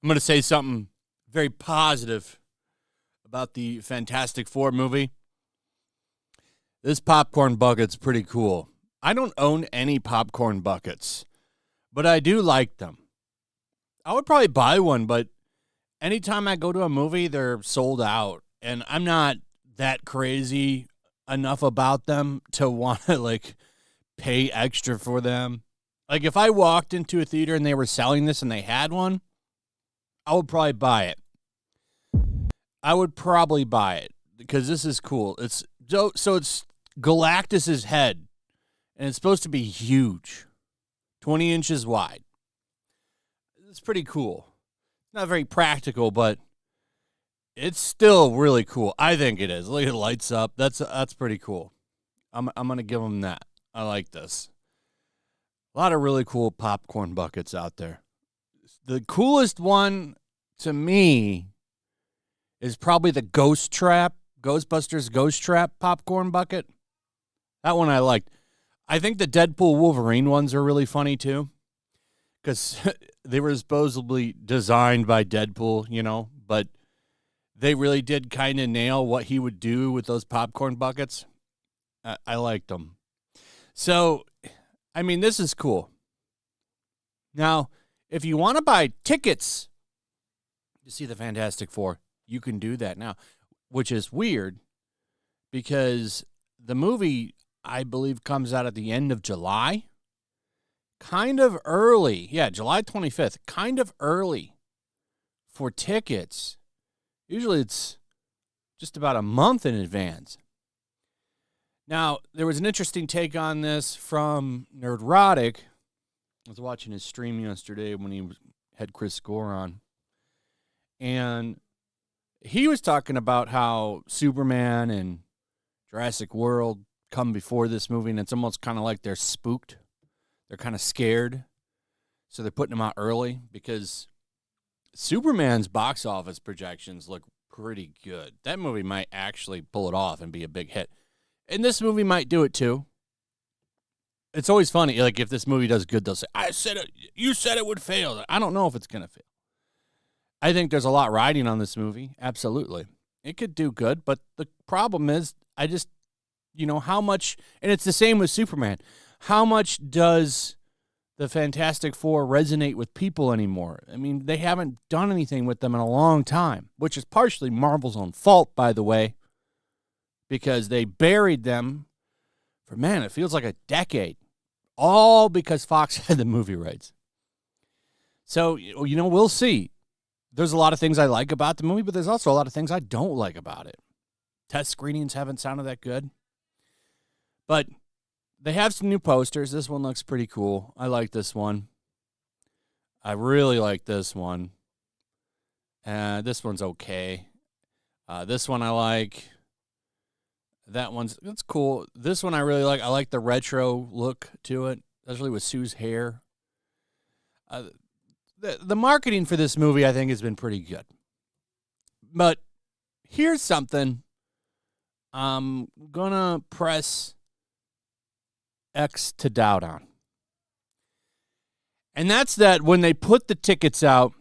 I'm going to say something very positive about the Fantastic Four movie. This popcorn bucket's pretty cool. I don't own any popcorn buckets, but I do like them. I would probably buy one, but anytime I go to a movie, they're sold out. And I'm not that crazy enough about them to want to, like, pay extra for them. Like, if I walked into a theater and they were selling this and they had one, I would probably buy it. I would probably buy it because this is cool. It's so it's Galactus's head, and it's supposed to be huge, 20 inches wide. It's pretty cool. Not very practical, but it's still really cool. I think it is. Look, it lights up. That's pretty cool. I'm gonna give them that. I like this. A lot of really cool popcorn buckets out there. The coolest one to me is probably the Ghostbusters Ghost Trap popcorn bucket. That one I liked. I think the Deadpool Wolverine ones are really funny too, because they were supposedly designed by Deadpool, but they really did kind of nail what he would do with those popcorn buckets. I liked them. So, I mean, this is cool. Now, if you want to buy tickets to see the Fantastic Four, you can do that now, which is weird because the movie, I believe, comes out at the end of July. Kind of early. Yeah, July 25th. Kind of early for tickets. Usually it's just about a month in advance. Now, there was an interesting take on this from Nerdrotic. I was watching his stream yesterday when he had Chris Gore on. And he was talking about how Superman and Jurassic World come before this movie, and it's almost kind of like they're spooked. They're kind of scared. So they're putting them out early because Superman's box office projections look pretty good. That movie might actually pull it off and be a big hit. And this movie might do it too. It's always funny, like, if this movie does good, they'll say, I said it, you said it would fail. I don't know if it's going to fail. I think there's a lot riding on this movie, absolutely. It could do good, but the problem is, I just, how much, and it's the same with Superman, how much does the Fantastic Four resonate with people anymore? I mean, they haven't done anything with them in a long time, which is partially Marvel's own fault, by the way, because they buried them for, it feels like a decade. All because Fox had the movie rights. So, we'll see. There's a lot of things I like about the movie, but there's also a lot of things I don't like about it. Test screenings haven't sounded that good. But they have some new posters. This one looks pretty cool. I like this one. I really like this one. This one's okay. This one I like. That's cool. This one I really like. I like the retro look to it, especially with Sue's hair. The marketing for this movie, I think, has been pretty good. But here's something I'm going to press X to doubt on. And that's that when they put the tickets out,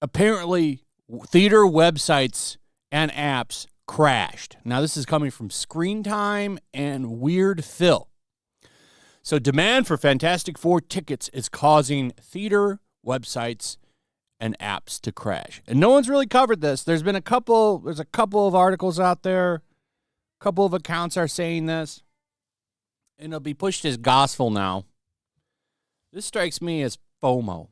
apparently theater websites and apps crashed. Now, this is coming from Screen Time and Weird Phil. So demand for Fantastic Four tickets is causing theater websites and apps to crash. And no one's really covered this. There's a couple of articles out there. A couple of accounts are saying this. And it'll be pushed as gospel now. This strikes me as FOMO.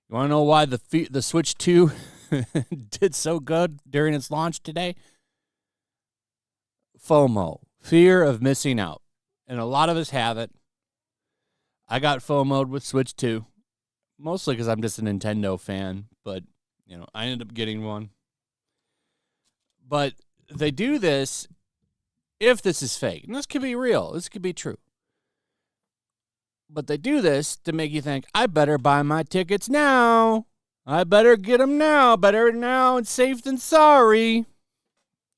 You want to know why the Switch 2 did so good during its launch today? FOMO, fear of missing out. And a lot of us have it. I got FOMO'd with Switch 2, mostly because I'm just a Nintendo fan, but, I ended up getting one. But they do this if this is fake. And this could be real. This could be true. But they do this to make you think, I better buy my tickets now. I better get them now. Better now and safe than sorry.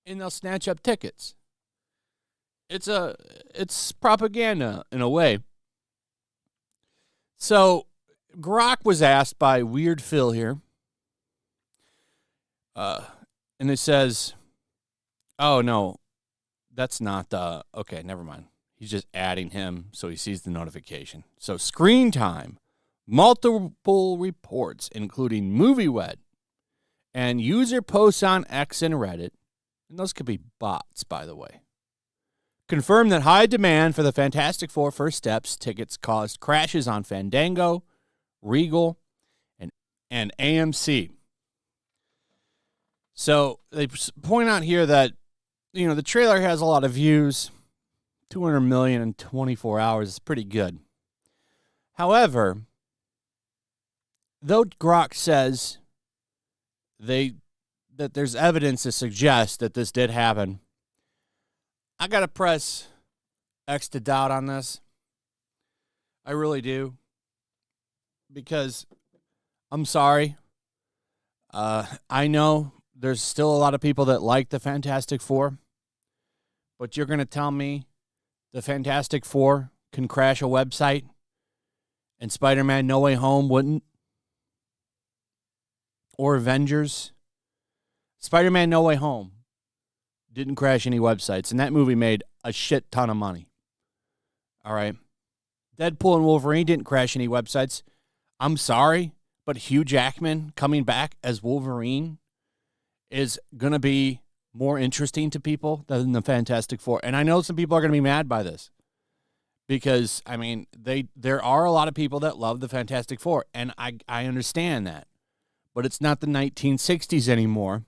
And they'll snatch up tickets. it's propaganda in a way. So Grok was asked by Weird Phil here, and it says, "Oh no, that's not the okay. Never mind. He's just adding him so he sees the notification." So screen time, multiple reports, including MovieWed and user posts on X and Reddit, and those could be bots, by the way, confirmed that high demand for the Fantastic Four First Steps tickets caused crashes on Fandango, Regal, and AMC. So they point out here that, the trailer has a lot of views. 200 million in 24 hours is pretty good. However, though Grok says that there's evidence to suggest that this did happen, I got to press X to doubt on this. I really do. Because I'm sorry. I know there's still a lot of people that like the Fantastic Four. But you're going to tell me the Fantastic Four can crash a website and Spider-Man No Way Home wouldn't? Or Avengers? Spider-Man No Way Home didn't crash any websites, and that movie made a shit ton of money. All right. Deadpool and Wolverine didn't crash any websites. I'm sorry, but Hugh Jackman coming back as Wolverine is going to be more interesting to people than the Fantastic Four. And I know some people are going to be mad by this because, there are a lot of people that love the Fantastic Four, and I understand that. But it's not the 1960s anymore.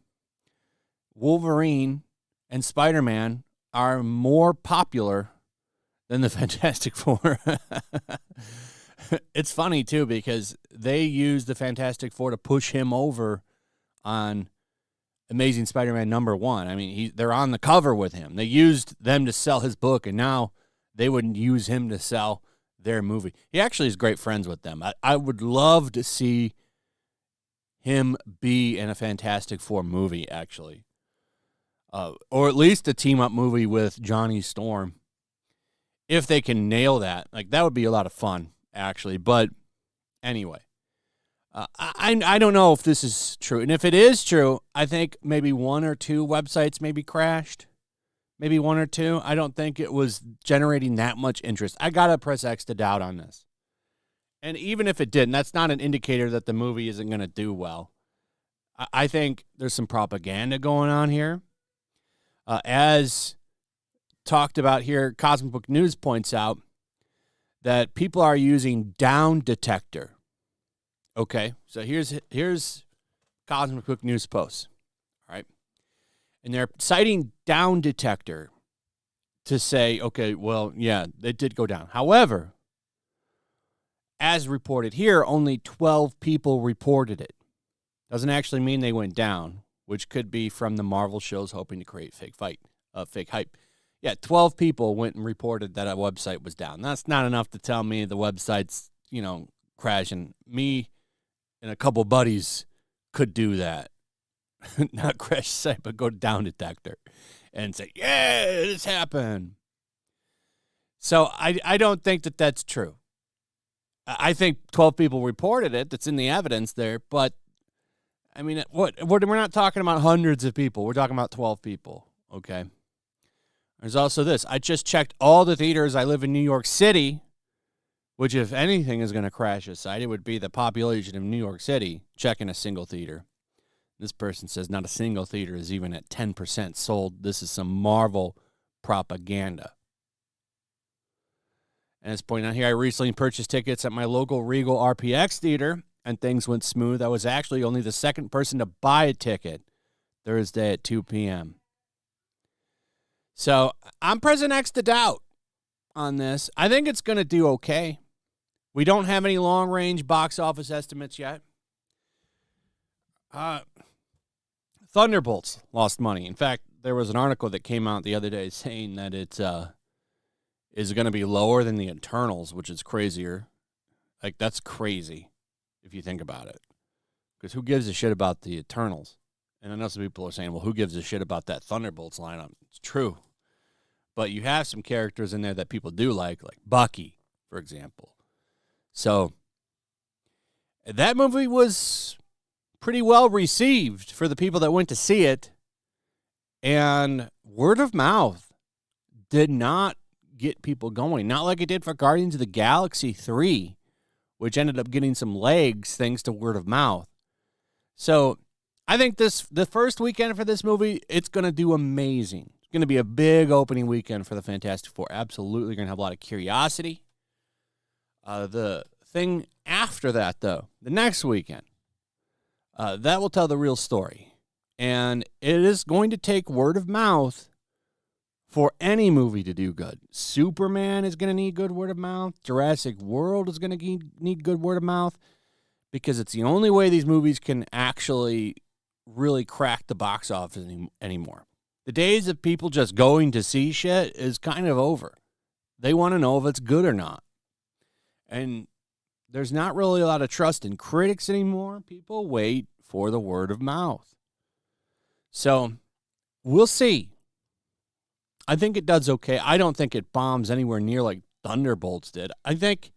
Wolverine and Spider-Man are more popular than the Fantastic Four. It's funny, too, because they used the Fantastic Four to push him over on Amazing Spider-Man #1. They're on the cover with him. They used them to sell his book, and now they wouldn't use him to sell their movie. He actually is great friends with them. I would love to see him be in a Fantastic Four movie, actually. Or at least a team-up movie with Johnny Storm. If they can nail that. That would be a lot of fun, actually. But anyway. I don't know if this is true. And if it is true, I think maybe one or two websites maybe crashed. Maybe one or two. I don't think it was generating that much interest. I got to press X to doubt on this. And even if it didn't, that's not an indicator that the movie isn't going to do well. I think there's some propaganda going on here. As talked about here, Cosmic Book News points out that people are using Down Detector. Okay, so here's Cosmic Book News posts, all right? And they're citing Down Detector to say, okay, well, yeah, it did go down. However, as reported here, only 12 people reported it. Doesn't actually mean they went down, which could be from the Marvel shows hoping to create fake hype. Yeah, 12 people went and reported that a website was down. That's not enough to tell me the website's, crashing. Me and a couple buddies could do that. Not crash the site, but go to Down Detector and say, yeah, this happened. So I don't think that that's true. I think 12 people reported it. That's in the evidence there. But, we're not talking about hundreds of people. We're talking about 12 people, okay? There's also this. I just checked all the theaters. I live in New York City, which if anything is going to crash a site, it would be the population of New York City checking a single theater. This person says not a single theater is even at 10% sold. This is some Marvel propaganda. And it's pointing out here, I recently purchased tickets at my local Regal RPX theater, and things went smooth. I was actually only the second person to buy a ticket Thursday at 2 p.m. So I'm pressing X to doubt on this. I think it's going to do okay. We don't have any long-range box office estimates yet. Thunderbolts lost money. In fact, there was an article that came out the other day saying that it is going to be lower than the Eternals, which is crazier. That's crazy if you think about it. Because who gives a shit about the Eternals? And I know some people are saying, well, who gives a shit about that Thunderbolts lineup? It's true. but you have some characters in there that people do like Bucky, for example. So that movie was pretty well received for the people that went to see it, and word of mouth did not get people going. Not like it did for Guardians of the Galaxy 3, which ended up getting some legs thanks to word of mouth. So I think the first weekend for this movie, it's going to do amazing. It's going to be a big opening weekend for the Fantastic Four. Absolutely going to have a lot of curiosity. The thing after that, though, the next weekend, that will tell the real story. And it is going to take word of mouth for any movie to do good. Superman is going to need good word of mouth. Jurassic World is going to need good word of mouth, because it's the only way these movies can actually really crack the box office anymore. The days of people just going to see shit is kind of over. They want to know if it's good or not. And there's not really a lot of trust in critics anymore. People wait for the word of mouth. So we'll see. I think it does okay. I don't think it bombs anywhere near like Thunderbolts did. I think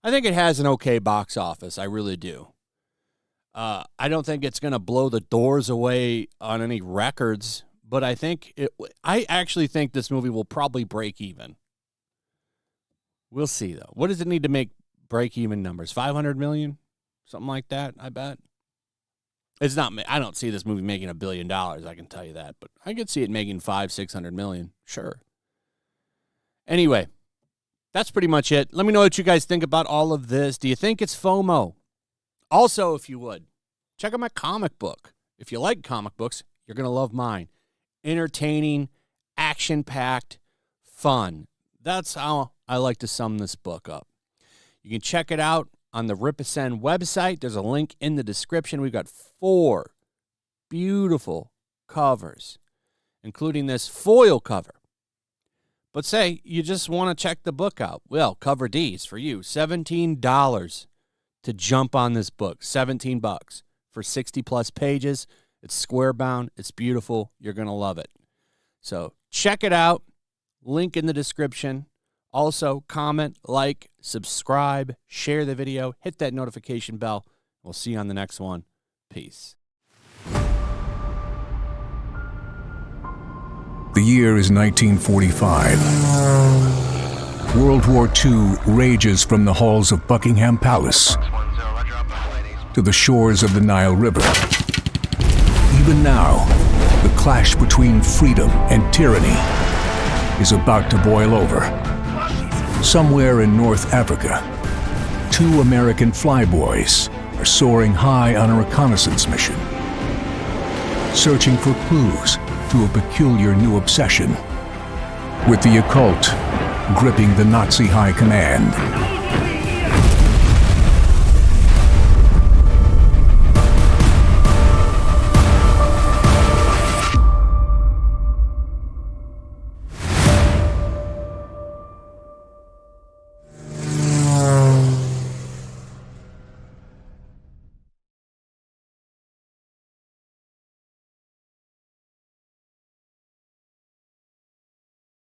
it has an okay box office. I really do. I don't think it's going to blow the doors away on any records, but I actually think this movie will probably break even. We'll see, though. What does it need to make break-even numbers? 500 million? Something like that, I bet. It's not. I don't see this movie making $1 billion, I can tell you that. But I could see it making 500-600 million. Sure. Anyway, that's pretty much it. Let me know what you guys think about all of this. Do you think it's FOMO? Also, if you would, check out my comic book. If you like comic books, you're going to love mine. Entertaining, action-packed, fun. That's how I like to sum this book up. You can check it out on the Ripascend website. There's a link in the description. We've got 4 beautiful covers, including this foil cover. But say you just want to check the book out. Well, cover D is for you. $17 to jump on this book. $17 for 60-plus pages. It's square-bound. It's beautiful. You're going to love it. So check it out. Link in the description. Also, comment, like, subscribe, share the video, hit that notification bell. We'll see you on the next one. Peace. The year is 1945. World War II rages from the halls of Buckingham Palace to the shores of the Nile River. Even now, the clash between freedom and tyranny is about to boil over. Somewhere in North Africa, 2 American flyboys are soaring high on a reconnaissance mission, searching for clues to a peculiar new obsession, with the occult gripping the Nazi high command.